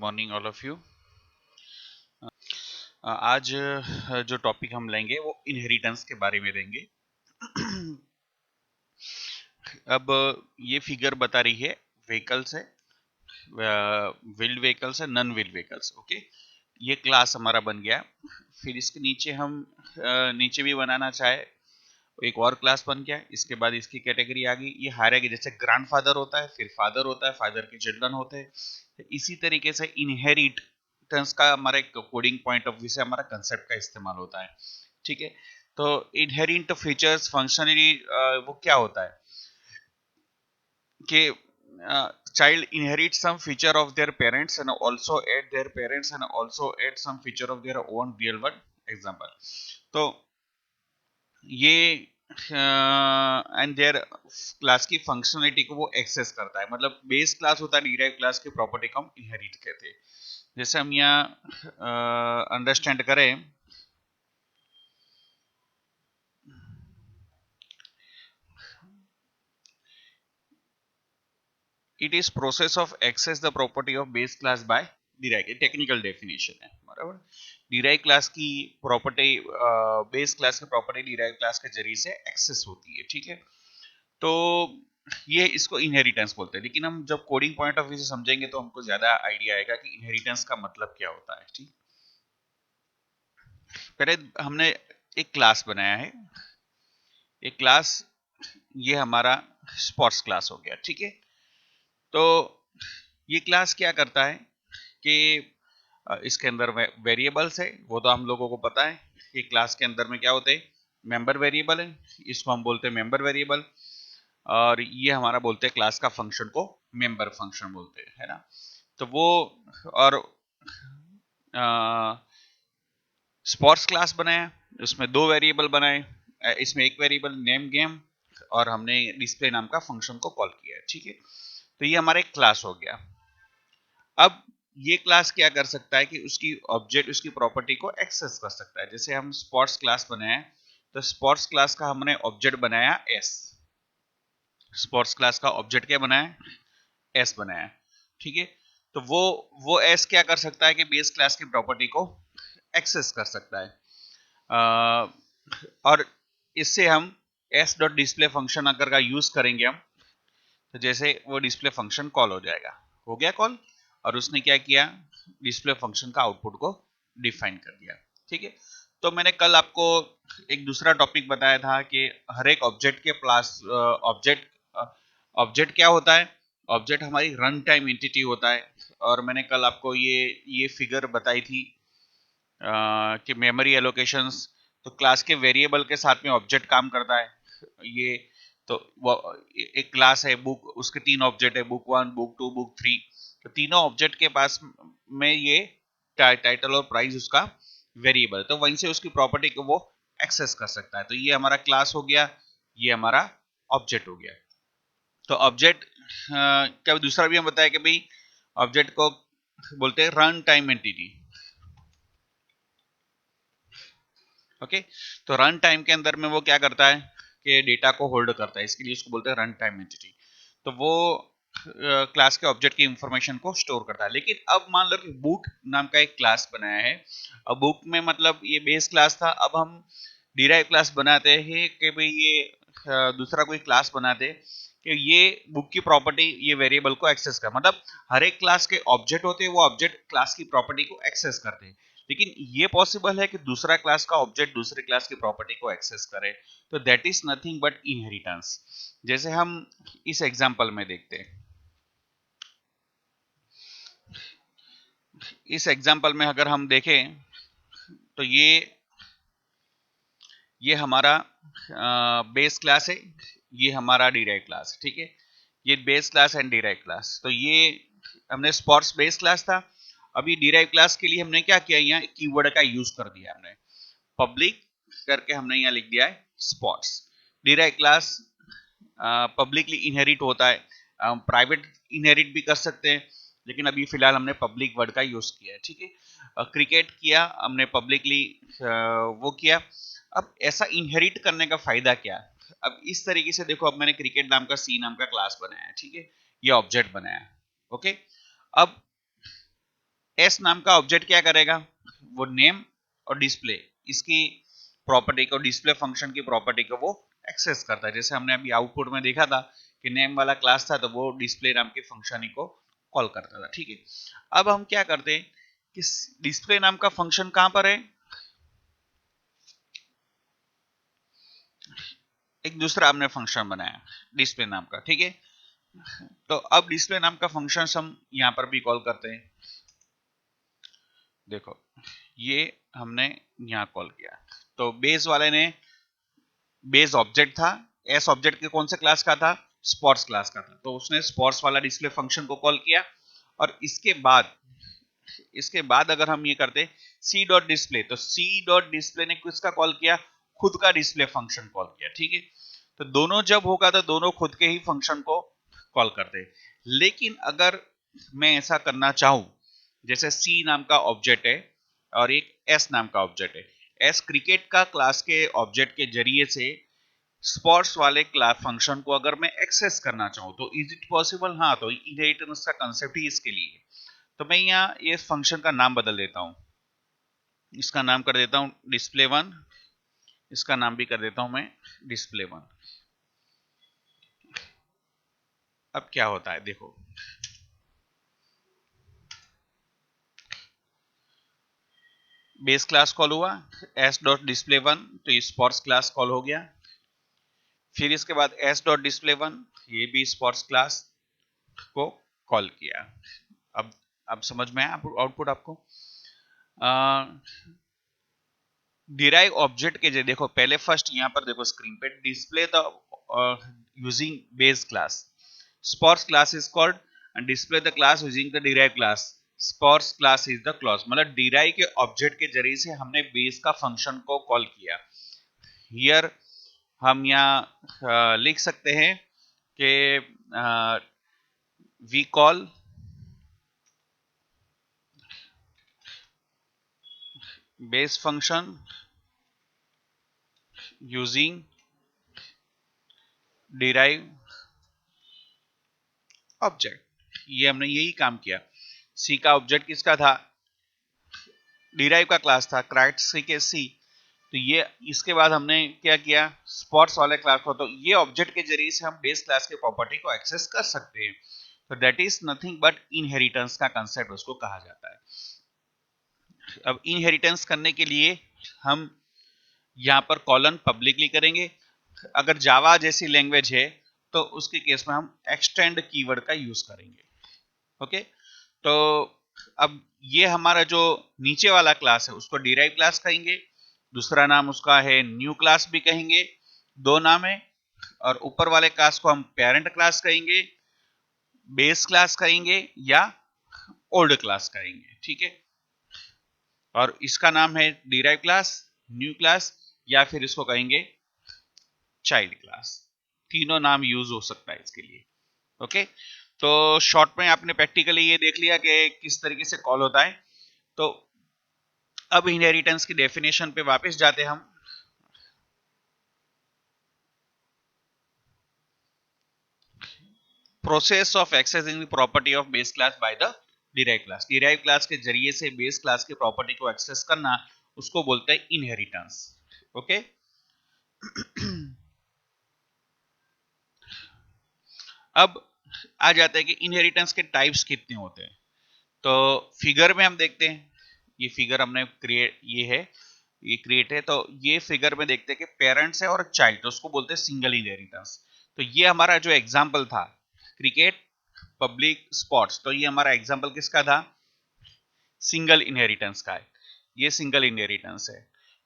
Morning all of you. आज जो topic हम लेंगे वो इनहेरिटेंस के बारे में देंगे। अब ये फिगर बता रही है व्हीकल्स है, व्हील्ड व्हीकल्स है, नॉन व्हील्ड व्हीकल्स। ओके, ये क्लास हमारा बन गया। फिर इसके नीचे हम नीचे भी बनाना चाहे एक और क्लास बन गया। इसके बाद इसकी कैटेगरी आ गई, ये हायरार्की, जैसे ग्रैंडफादर होता है, फिर फादर होता है, फादर के चिल्ड्रन होते हैं। इसी तरीके से इनहेरिटेंस का हमारा एक कोडिंग पॉइंट ऑफ व्यू से हमारा कंसेप्ट का इस्तेमाल होता है। ठीक है, तो इनहेरिट फीचर्स फंक्शनली वो क्या होता है कि child inherit some feature of their parents and also add their parents and also add some feature of their own real world example। तो ये एंड देयर क्लास की फंक्शनलिटी को वो एक्सेस करता है। मतलब बेस क्लास होता है, डिराइव क्लास की प्रॉपर्टी को हम इनहेरिट कहते हैं। जैसे हम यहाँ अंडरस्टैंड करें, it is process of access the property of base class by derive. Technical definition है बराबर। डिराइव क्लास की प्रॉपर्टी बेस क्लास की प्रॉपर्टी डिराइव क्लास के जरिए से एक्सेस होती है। ठीक है, तो ये इसको इनहेरिटेंस बोलते हैं। लेकिन हम जब कोडिंग पॉइंट ऑफ व्यू से समझेंगे तो हमको ज्यादा आइडिया आएगा कि इनहेरिटेंस का मतलब क्या होता है। ठीक, पहले हमने एक क्लास बनाया है, एक क्लास, ये हमारा स्पोर्ट्स क्लास हो गया। ठीक है, तो ये क्लास क्या करता है कि इसके अंदर वेरिएबल्स है, वो तो हम लोगों को पता है कि क्लास के अंदर में क्या होते हैं, मेंबर वेरिएबल है, इसको हम बोलते हैं मेंबर वेरिएबल। और ये हमारा बोलते हैं क्लास का फंक्शन को मेंबर फंक्शन बोलते हैं, है ना। तो वो और स्पोर्ट्स क्लास बनाया, उसमें दो वेरिएबल बनाए, इसमें एक वेरिएबल नेम गेम और हमने डिस्प्ले नाम का फंक्शन को कॉल किया है। ठीक है, तो ये हमारा एक क्लास हो गया। अब ये क्लास क्या कर सकता है कि उसकी ऑब्जेक्ट, उसकी प्रॉपर्टी को एक्सेस कर सकता है। जैसे हम स्पोर्ट्स क्लास बनाए, तो स्पोर्ट्स क्लास का हमने ऑब्जेक्ट बनाया एस। स्पोर्ट्स क्लास का ऑब्जेक्ट क्या बनाया, एस बनाया। ठीक है, तो वो एस क्या कर सकता है कि बेस क्लास की प्रॉपर्टी को एक्सेस कर सकता है। और इससे हम एस डॉट डिस्प्ले फंक्शन अगर का यूज करेंगे हम, तो जैसे वो डिस्प्ले फंक्शन कॉल हो जाएगा, हो गया कॉल, और उसने क्या किया, डिस्प्ले फंक्शन का आउटपुट को डिफाइन कर दिया। ठीक है, तो मैंने कल आपको एक दूसरा टॉपिक बताया था कि हर एक ऑब्जेक्ट के पास ऑब्जेक्ट क्या होता है, ऑब्जेक्ट हमारी रन टाइम एंटिटी होता है। और मैंने कल आपको ये फिगर बताई थी कि मेमोरी एलोकेशंस, तो क्लास के वेरिएबल के साथ में ऑब्जेक्ट काम करता है। ये तो वो एक क्लास है बुक, उसके तीन ऑब्जेक्ट है, बुक 1, बुक 2, बुक 3। तो तीनों ऑब्जेक्ट के पास में ये टाइटल और प्राइस उसका वेरिएबल, तो वहीं से उसकी प्रॉपर्टी को वो एक्सेस कर सकता है। तो ये हमारा क्लास हो गया, ये हमारा ऑब्जेक्ट हो गया। तो ऑब्जेक्ट क्या दूसरा भी हम बताया कि भाई ऑब्जेक्ट को बोलते हैं रन टाइम एंटिटी। ओके, तो रन टाइम के अंदर में वो क्या करता है कि डेटा को होल्ड करता है, इसके लिए उसको बोलते हैं रन टाइम एंटिटी। तो वो क्लास के ऑब्जेक्ट की इंफॉर्मेशन को स्टोर करता है। लेकिन अब मान लो कि बुक नाम का एक क्लास बनाया है। अब बुक में मतलब ये बेस क्लास था, अब हम डिराइव क्लास बनाते हैं कि भाई ये दूसरा कोई क्लास बनाते कि ये बुक की प्रॉपर्टी, ये वेरिएबल को एक्सेस कर, मतलब हर एक क्लास के ऑब्जेक्ट होते हैं, वो ऑब्जेक्ट क्लास की प्रॉपर्टी को एक्सेस करते हैं। लेकिन ये पॉसिबल है कि दूसरा क्लास का ऑब्जेक्ट दूसरे क्लास की प्रॉपर्टी को एक्सेस करे, तो that is nothing but inheritance. जैसे हम इस एग्जांपल में देखते हैं, इस एग्जांपल में अगर हम देखें तो ये हमारा बेस क्लास है, ये हमारा डिराइव क्लास। ठीक है, ये base class and derive class. तो ये हमने स्पोर्ट्स बेस क्लास था। अभी डिराइव क्लास के लिए हमने क्या किया, यहाँ कीवर्ड का यूज कर दिया, हमने पब्लिक करके हमने यहाँ लिख दिया है sports. Derive class publicly inherit होता है, प्राइवेट इनहेरिट भी कर सकते हैं, लेकिन अभी फिलहाल हमने पब्लिक वर्ड का यूज किया है। ठीक है, क्रिकेट किया हमने पब्लिकली वो किया। अब ऐसा इनहेरिट करने का फायदा क्या है, अब इस तरीके से देखो, अब मैंने क्रिकेट नाम का सी नाम का क्लास बनाया है। ठीक है, ये ऑब्जेक्ट बनाया। ओके, अब एस नाम का ऑब्जेक्ट क्या करेगा, वो नेम और डिस्प्ले, इसकी प्रॉपर्टी को, डिस्प्ले फंक्शन की प्रॉपर्टी को वो एक्सेस करता है। जैसे हमने अभी आउटपुट में देखा था कि नेम वाला क्लास था तो वो डिस्प्ले नाम के फंक्शन को कॉल करता था। ठीक है, अब हम क्या करते हैं कि डिस्प्ले नाम का फंक्शन कहां पर है, एक दूसरा हमने फंक्शन बनाया डिस्प्ले नाम का। ठीक है, तो अब डिस्प्ले नाम का फंक्शन हम यहां पर भी कॉल करते हैं। देखो ये हमने यहां कॉल किया, तो बेस वाले ने, बेस ऑब्जेक्ट था, एस ऑब्जेक्ट के कौन से क्लास का था, स्पोर्ट्स क्लास का था, तो उसने स्पोर्ट्स वाला डिस्प्ले फंक्शन को कॉल किया। और इसके बाद अगर हम ये करते सी डॉट डिस्प्ले, तो सी डॉट डिस्प्ले ने किसका कॉल किया, खुद का डिस्प्ले फंक्शन कॉल किया। ठीक है, तो दोनों जब होगा तो दोनों खुद के ही फंक्शन को कॉल करते। लेकिन अगर मैं ऐसा करना चाहूं, जैसे सी नाम का ऑब्जेक्ट है और एक एस नाम का ऑब्जेक्ट है, एस क्रिकेट का क्लास के ऑब्जेक्ट के जरिए से स्पोर्ट्स वाले क्लास फंक्शन को अगर मैं एक्सेस करना चाहूं तो इज इट पॉसिबल, हाँ, तो इनहेरिटेंस का कंसेप्ट ही इसके लिए। तो मैं यहाँ ये फंक्शन का नाम बदल देता हूं, इसका नाम कर देता हूं डिस्प्ले वन, इसका नाम भी कर देता हूं मैं डिस्प्ले वन। अब क्या होता है देखो, बेस क्लास कॉल हुआ, एस डॉट डिस्प्ले वन, तो ये स्पोर्ट्स क्लास कॉल हो गया। फिर इसके बाद एस डॉट डिस्प्ले वन, ये भी स्पोर्ट्स क्लास को कॉल किया। अब अब समझ में आया आउटपुट आपको। डिराइव ऑब्जेक्ट के जो देखो, पहले फर्स्ट यहां पर देखो स्क्रीन पे, display the using base class, sports class is called and display the class using the derive class, sports class is the class. मतलब डिराइव के ऑब्जेक्ट के जरिए से हमने बेस का फंक्शन को कॉल किया। हियर हम यहाँ लिख सकते हैं कि we call base function using derive object. ये हमने यही काम किया। सी का ऑब्जेक्ट किसका था, डिराइव का क्लास था, क्राइट सी के सी, तो ये इसके बाद हमने क्या किया, स्पोर्ट्स वाले क्लास को, तो ये ऑब्जेक्ट के जरिए से हम बेस क्लास के प्रॉपर्टी को एक्सेस कर सकते हैं। तो that is nothing but inheritance का कंसेप्ट उसको कहा जाता है। अब इनहेरिटेंस करने के लिए हम यहाँ पर कॉलन पब्लिकली करेंगे। अगर जावा जैसी लैंग्वेज है तो उसके केस में हम एक्सटेंड कीवर्ड का यूज करेंगे। ओके, तो अब ये हमारा जो नीचे वाला क्लास है उसको डिराइव क्लास कहेंगे, दूसरा नाम उसका है न्यू क्लास भी कहेंगे, दो नाम है। और ऊपर वाले क्लास को हम पेरेंट क्लास कहेंगे, बेस क्लास कहेंगे या ओल्ड क्लास कहेंगे। ठीक है, और इसका नाम है डिराइव क्लास, न्यू क्लास या फिर इसको कहेंगे चाइल्ड क्लास। तीनों नाम यूज हो सकता है इसके लिए। ओके, तो शॉर्ट में आपने प्रैक्टिकली ये देख लिया कि किस तरीके से कॉल होता है। तो अब इनहेरिटेंस की डेफिनेशन पे वापस जाते हम। Process of accessing the property of base class by the derive class, derive class के जरिए से बेस क्लास की प्रॉपर्टी को एक्सेस करना, उसको बोलते हैं इनहेरिटेंस। ओके, अब आ जाते हैं कि इनहेरिटेंस के टाइप्स कितने होते हैं। तो फिगर में हम देखते हैं, ये फिगर हमने क्रिएट, ये है, ये क्रिएट है, तो ये फिगर में देखते हैं कि पेरेंट्स है और चाइल्ड, तो उसको बोलते हैं सिंगल इनहेरिटेंस। तो ये हमारा जो एग्जांपल था, क्रिकेट पब्लिक स्पोर्ट्स, तो ये हमारा एग्जांपल किसका था, सिंगल इनहेरिटेंस का है, ये सिंगल इनहेरिटेंस है।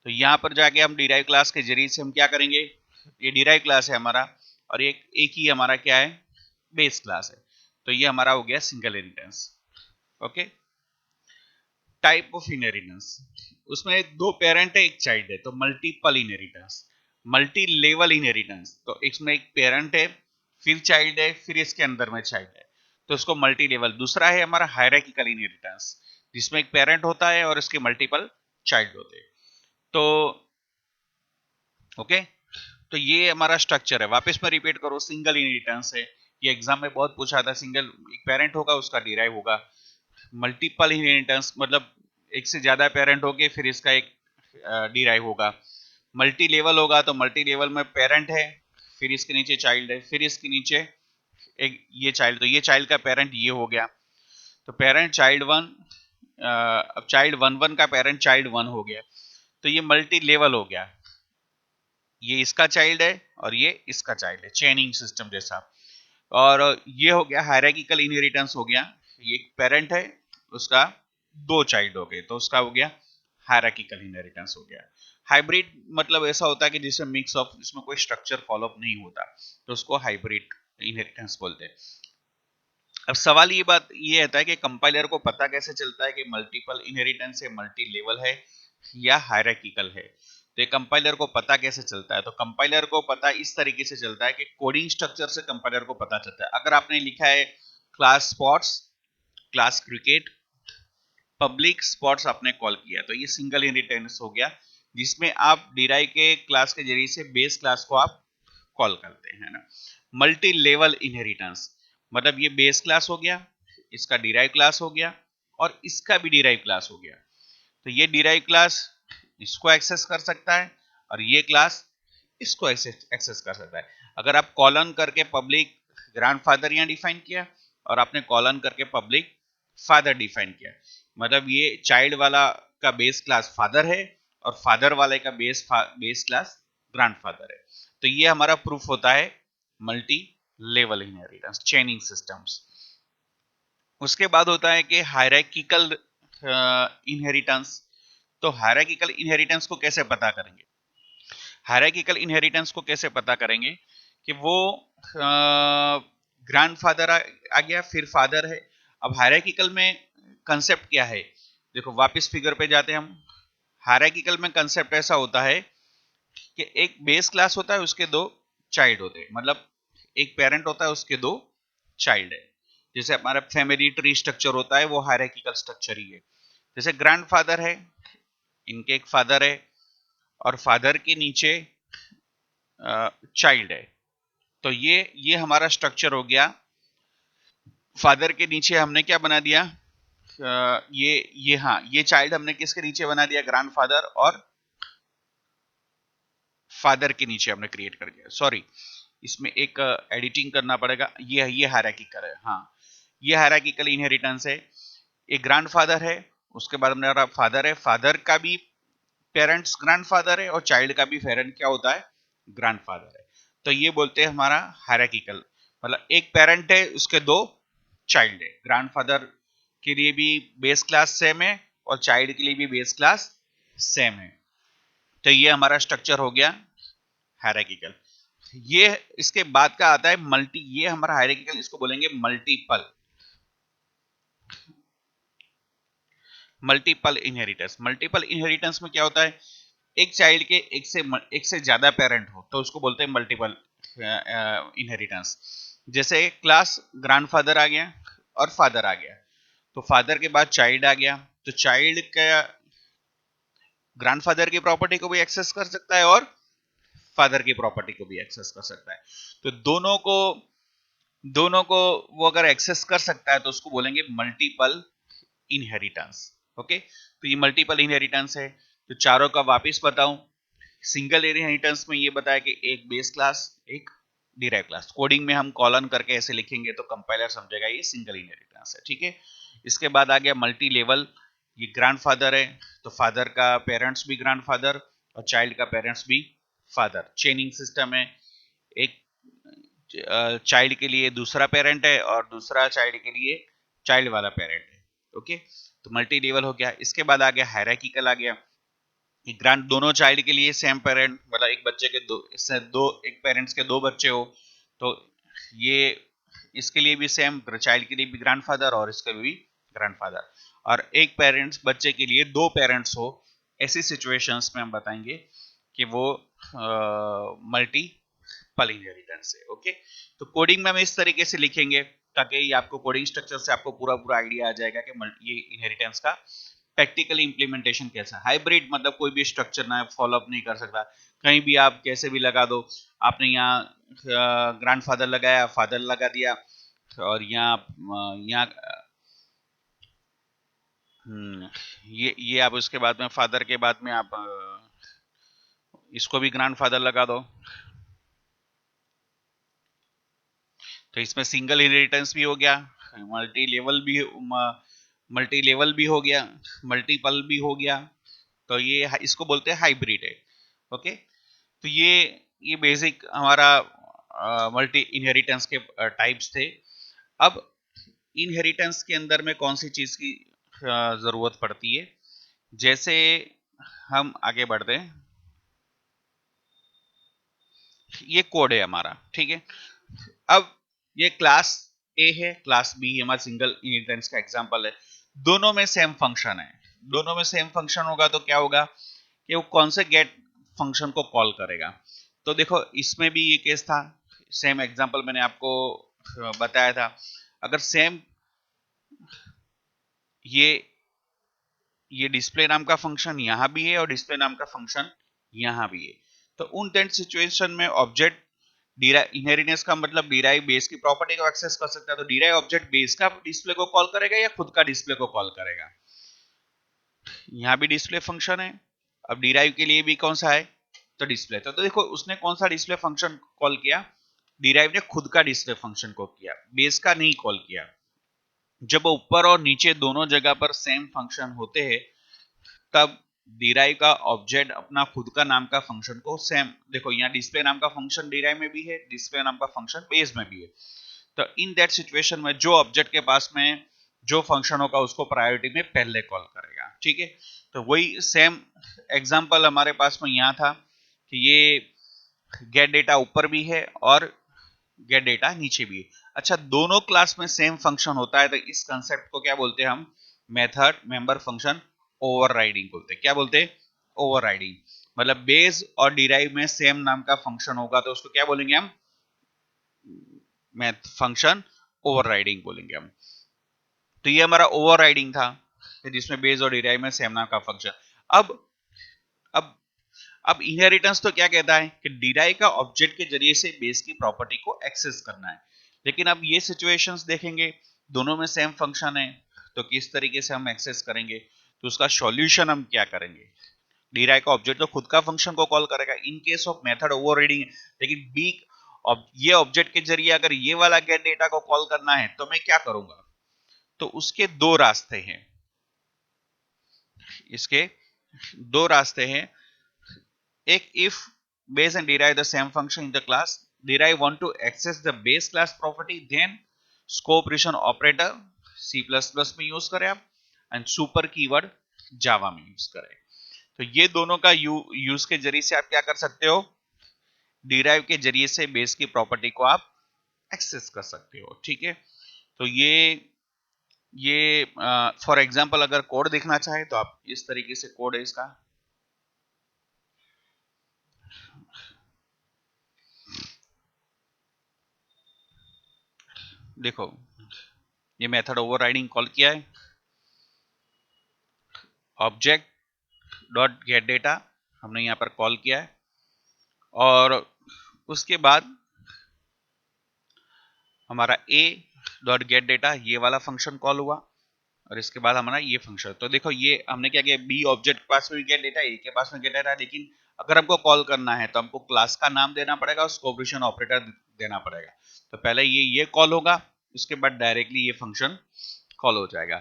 तो यहां पर जाके हम डिराइव क्लास के जरिए से हम क्या करेंगे, ये डिराइव क्लास है हमारा और एक ही हमारा क्या है, बेस क्लास है, तो ये हमारा हो गया single inheritance. Okay, type of inheritance, उसमें दो पेरेंट है एक चाइल्ड है, तो multiple inheritance, multi level inheritance, तो इसमें एक पेरेंट है फिर चाइल्ड है फिर इसके अंदर में चाइल्ड है, तो इसको मल्टी लेवल। दूसरा है हमारा हायरार्किकल इनहेरिटेंस, जिसमें एक पेरेंट होता है और इसके मल्टीपल चाइल्ड होते हैं। तो ओके, तो ये हमारा स्ट्रक्चर है। वापस मैं रिपीट करूं, सिंगल इनहेरिटेंस है, ये एग्जाम में बहुत पूछा था, सिंगल एक पेरेंट होगा उसका डिराइव होगा, मल्टीपल इनहेरिटेंस मतलब एक से ज्यादा पेरेंट होंगे फिर इसका एक डिराइव होगा। मल्टी लेवल होगा तो मल्टी लेवल में पेरेंट है, फिर इसके नीचे चाइल्ड है, फिर इसके नीचे एक ये चाइल्ड, तो ये चाइल्ड का पेरेंट ये हो गया। तो पेरेंट चाइल्ड वन, अब चाइल्ड वन वन का पेरेंट चाइल्ड वन हो गया, तो ये मल्टी लेवल हो गया। ये इसका चाइल्ड है और ये इसका चाइल्ड है, चेनिंग सिस्टम जैसा। और ये हो गया हायरार्किकल इनहेरिटेंस हो गया। ये एक पेरेंट है, उसका दो चाइल्ड हो गए, तो उसका हो गया हायरार्किकल इनहेरिटेंस हो गया। हाइब्रिड मतलब ऐसा होता है कि जिसमें मिक्स ऑफ, जिसमें कोई स्ट्रक्चर फॉलोअप नहीं होता, तो उसको हाइब्रिड इनहेरिटेंस बोलते हैं। अब सवाल ये बात ये आता है कि कंपाइलर को पता कैसे चलता है कि मल्टीपल इनहेरिटेंस है, मल्टी लेवल है या हायरार्किकल है। तो ये कंपाइलर को पता कैसे चलता है, तो कंपाइलर को पता इस तरीके से चलता है कि कोडिंग स्ट्रक्चर से कंपाइलर को पता चलता है। अगर आपने लिखा है class sports, class cricket, public sports आपने कॉल किया, तो ये सिंगल इनहेरिटेंस हो गया, जिसमें आप डिराइव के क्लास के जरिए से बेस क्लास को आप कॉल करते हैं ना। मल्टी लेवल इनहेरिटेंस मतलब ये बेस क्लास हो गया, इसका डिराइव क्लास हो गया और इसका भी डिराइव क्लास हो गया। तो ये डिराइव क्लास इसको एक्सेस कर सकता है और ये क्लास इसको एक्सेस कर सकता है। अगर आप कॉलन करके पब्लिक ग्रैंडफादर यहाँ डिफाइन किया और आपने कॉलन करके पब्लिक फादर डिफाइन किया, मतलब ये चाइल्ड वाला का बेस क्लास फादर है और फादर वाले का बेस क्लास ग्रैंडफादर है। तो ये हमारा प्रूफ होता है मल्टी लेवल इनहेरिटेंस, चेनिंग सिस्टम्स। उसके बाद होता है कि हायरार्किकल इनहेरिटेंस। तो हायरार्किकल इनहेरिटेंस को कैसे पता करेंगे? हायरार्किकल इनहेरिटेंस को कैसे पता करेंगे कि वो ग्रैंडफादर आ गया फिर फादर है। अब हायरार्किकल में कंसेप्ट क्या है, देखो वापस फिगर पे जाते हैं हम। हायरार्किकल में कंसेप्ट ऐसा होता है कि एक बेस क्लास होता है, उसके दो चाइल्ड होते हैं, मतलब एक पेरेंट होता है उसके दो चाइल्ड है। जैसे हमारा फैमिली ट्री स्ट्रक्चर होता है वो हायरार्किकल स्ट्रक्चर ही है। जैसे ग्रैंडफादर है, इनके एक फादर है और फादर के नीचे चाइल्ड है। तो ये हमारा स्ट्रक्चर हो गया। फादर के नीचे हमने क्या बना दिया, ये हाँ ये चाइल्ड हमने किसके नीचे बना दिया, ग्रैंडफादर और फादर के नीचे हमने क्रिएट कर दिया। सॉरी, इसमें एक एडिटिंग करना पड़ेगा। ये हायरार्किकल है, हाँ ये हायरार्किकल इनहेरिटेंस है। एक ग्रैंडफादर है, उसके बाद हमारा फादर है, फादर का भी पेरेंट्स ग्रैंडफादर है और चाइल्ड का भी पेरेंट क्या होता है, ग्रैंडफादर है। तो ये बोलते हैं हमारा हायरार्किकल, मतलब एक पेरेंट है उसके दो चाइल्ड है। ग्रैंडफादर के लिए भी बेस क्लास सेम है और चाइल्ड के लिए भी बेस क्लास सेम है। तो ये हमारा स्ट्रक्चर हो गया हायरार्किकल। ये इसके बाद का आता है मल्टी, ये हमारा हायरार्किकल, इसको बोलेंगे multiple, multiple inheritance. Multiple inheritance में क्या होता है, एक चाइल्ड के एक से ज्यादा पेरेंट हो तो उसको बोलते हैं मल्टीपल इनहेरिटेंस। जैसे क्लास ग्रैंडफादर आ गया और फादर आ गया, तो फादर के बाद चाइल्ड आ गया, तो चाइल्ड का ग्रैंडफादर की प्रॉपर्टी को भी एक्सेस कर सकता है और फादर की प्रॉपर्टी को भी एक्सेस कर सकता है। तो दोनों को वो अगर एक्सेस कर सकता है तो उसको बोलेंगे मल्टीपल इनहेरिटेंस। ओके, तो ये मल्टीपल इनहेरिटेंस है। तो चारों का वापिस बताऊं, सिंगल इनहेरिटेंस में ये बताया कि एक बेस क्लास एक डिराइव क्लास, कोडिंग में हम कॉलन करके ऐसे लिखेंगे तो कंपाइलर समझेगा ये सिंगल इनहेरिटेंस है, ठीक है। इसके बाद आ गया मल्टी लेवल, ये ग्रैंडफादर है तो फादर का पेरेंट्स भी ग्रैंडफादर और चाइल्ड का पेरेंट्स भी फादर, चेनिंग सिस्टम है। एक चाइल्ड के लिए दूसरा पेरेंट है और दूसरा चाइल्ड के लिए चाइल्ड वाला पेरेंट है। ओके, तो मल्टी लेवल हो गया। इसके बाद आ गया हायरार्किकल आ गया, ग्रांड दोनों चाइल्ड के लिए सेम पेरेंट, मतलब एक बच्चे के दो, इससे दो एक पेरेंट्स के दो बच्चे हो तो ये इसके लिए भी सेम, चाइल्ड के लिए भी ग्रैंडफादर और इसके भी ग्रैंडफादर। और एक पेरेंट्स बच्चे के लिए दो पेरेंट्स हो, ऐसी सिचुएशंस में हम बताएंगे कि वो मल्टी पल इनहेरिटेंस है। ओके, तो कोडिंग में हम इस तरीके से लिखेंगे ताकि ये आपको कोडिंग स्ट्रक्चर से आपको पूरा पूरा आइडिया आ जाएगा कि ये इनहेरिटेंस का प्रैक्टिकली इंप्लीमेंटेशन कैसा। हाइब्रिड मतलब कोई भी स्ट्रक्चर ना फॉलो अप नहीं कर सकता, कहीं भी आप कैसे भी लगा दो। आपने यहाँ ग्रैंडफादर लगाया, फादर लगा दिया, और यहाँ ये आप उसके बाद में फादर के बाद में आप इसको भी ग्रैंडफादर लगा दो, तो इसमें सिंगल इनहेरिटेंस भी हो गया, मल्टी लेवल भी मल्टी लेवल भी हो गया, मल्टीपल भी हो गया, तो ये इसको बोलते हैं हाइब्रिड है। ओके, तो ये बेसिक हमारा मल्टी इनहेरिटेंस के टाइप्स थे। अब इनहेरिटेंस के अंदर में कौन सी चीज की जरूरत पड़ती है, जैसे हम आगे बढ़ते हैं, ये कोड है हमारा, ठीक है। अब ये क्लास ए है, क्लास बी हमारा सिंगल इनहेरिटेंस का एग्जांपल है, दोनों में सेम फंक्शन है, दोनों में सेम फंक्शन होगा तो क्या होगा कि वो कौन से गेट फंक्शन को कॉल करेगा। तो देखो इसमें भी ये केस था, सेम एग्जांपल मैंने आपको बताया था, अगर सेम ये ये डिस्प्ले नाम का फंक्शन यहां भी है और डिस्प्ले नाम का फंक्शन यहां भी है, तो उन टेंट सिचुएशन में ऑब्जेक्ट इनहेरिटेंस का मतलब डिराइव बेस की प्रॉपर्टी को एक्सेस कर सकता है, तो डिराइव ऑब्जेक्ट बेस का डिस्प्ले को कॉल करेगा या खुद का डिस्प्ले को कॉल करेगा। यहां भी डिस्प्ले फंक्शन है, अब डिराइव के लिए भी कौन सा है, तो डिस्प्ले। तो देखो उसने कौन सा डिस्प्ले फंक्शन कॉल किया, डिराइव ने खुद का डिस्प्ले फंक्शन को किया, बेस का नहीं कॉल किया। जब ऊपर और नीचे दोनों जगह पर सेम फंक्शन होते हैं, तब डिराइव का ऑब्जेक्ट अपना खुद का नाम का फंक्शन को सेम, देखो यहाँ डिस्प्ले नाम का फंक्शन डिराइव में भी है, डिस्प्ले नाम का फंक्शन बेस में भी है, तो इन दैट सिचुएशन में जो ऑब्जेक्ट के पास में जो फंक्शन होगा उसको प्रायोरिटी में पहले कॉल करेगा, ठीक है। तो वही सेम एग्जांपल हमारे पास में यहाँ था कि ये गेट डेटा ऊपर भी है और गेट डेटा नीचे भी है। अच्छा, दोनों क्लास में सेम फंक्शन होता है तो इस कंसेप्ट को क्या बोलते हैं हम, मेथड मेंबर फंक्शन ओवरराइडिंग बोलते हैं। क्या बोलते हैं, ओवरराइडिंग। मतलब बेस और डिराइव में सेम नाम का फंक्शन होगा तो उसको क्या बोलेंगे हम, मैथ फंक्शन ओवरराइडिंग बोलेंगे हम। तो ये हमारा ओवरराइडिंग था जिसमें बेस और डिराइव में सेम नाम का फंक्शन। अब अब अब इनहेरिटेंस तो क्या कहता है कि डिराइव का ऑब्जेक्ट के जरिए से बेस की प्रॉपर्टी को एक्सेस करना है, लेकिन अब ये सिचुएशंस देखेंगे दोनों में सेम फंक्शन है, तो किस तरीके से हम एक्सेस करेंगे, तो उसका सॉल्यूशन हम क्या करेंगे। डिराइव का ऑब्जेक्ट तो खुद का फंक्शन को कॉल करेगा in case of method overriding, लेकिन बी ये ऑब्जेक्ट के जरिए अगर ये वाला गेट डेटा को कॉल करना है तो मैं क्या करूंगा, तो उसके दो रास्ते हैं, इसके दो रास्ते हैं। एक, if base and derive the same function in the class, derive want to access the base class property, then scope revision operator C++ में यूज करें आप एंड सुपर कीवर्ड जावा में यूज करें। तो ये दोनों का यूज के जरिए से आप क्या कर सकते हो, डिराइव के जरिए से बेस की प्रॉपर्टी को आप एक्सेस कर सकते हो, ठीक है। तो ये फॉर एग्जांपल अगर कोड देखना चाहे तो आप इस तरीके से कोड है इसका, देखो ये मेथड ओवरराइडिंग कॉल किया है, ऑब्जेक्ट डॉट गेट डेटा हमने यहाँ पर कॉल किया है, और उसके बाद हमारा a डॉट गेट डेटा ये वाला फंक्शन कॉल हुआ, और इसके बाद हमारा ये फंक्शन। तो देखो ये हमने क्या किया, b ऑब्जेक्ट के पास में गेट डेटा, a के पास में गेट डेटा, लेकिन अगर हमको कॉल करना है तो हमको क्लास का नाम देना पड़ेगा और स्कोप रिविजन ऑपरेटर देना पड़ेगा। तो पहले ये कॉल होगा, उसके बाद डायरेक्टली ये फंक्शन कॉल हो जाएगा।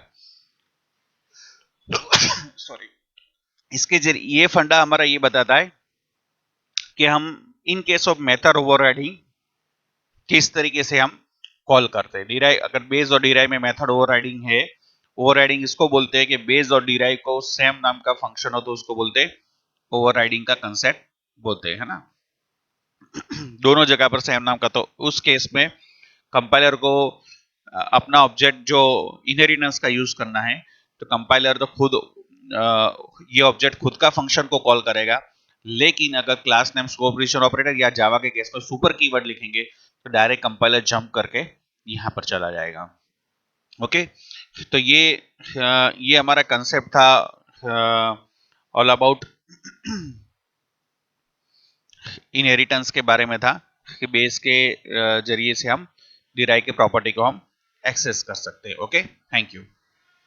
सॉरी, इसके जरिए ये फंडा हमारा ये बताता है कि हम in case of method overriding किस तरीके से हम कॉल करते हैं। डिराइव, अगर बेस और डिराइव में मेथड ओवरराइडिंग है, ओवरराइडिंग इसको बोलते हैं कि बेस और डिराइव को सेम नाम का फंक्शन हो तो उसको बोलते हैं ओवरराइडिंग का कंसेप्ट बोलते हैं, है ना। दोनों जगह पर सेम नाम का, तो उस केस में कंपाइलर को अपना ऑब्जेक्ट जो इनहेरिटेंस का यूज करना है, तो कंपाइलर तो खुद ये ऑब्जेक्ट खुद का फंक्शन को कॉल करेगा, लेकिन अगर class name scope revision operator या जावा के केस में सुपर कीवर्ड लिखेंगे तो डायरेक्ट कंपाइलर जंप करके यहां पर चला जाएगा। ओके, तो ये हमारा कंसेप्ट था ऑल अबाउट इनहेरिटेंस के बारे में था कि बेस के जरिए से हम डिराइव के प्रॉपर्टी को हम एक्सेस कर सकते हैं। Okay, thank you.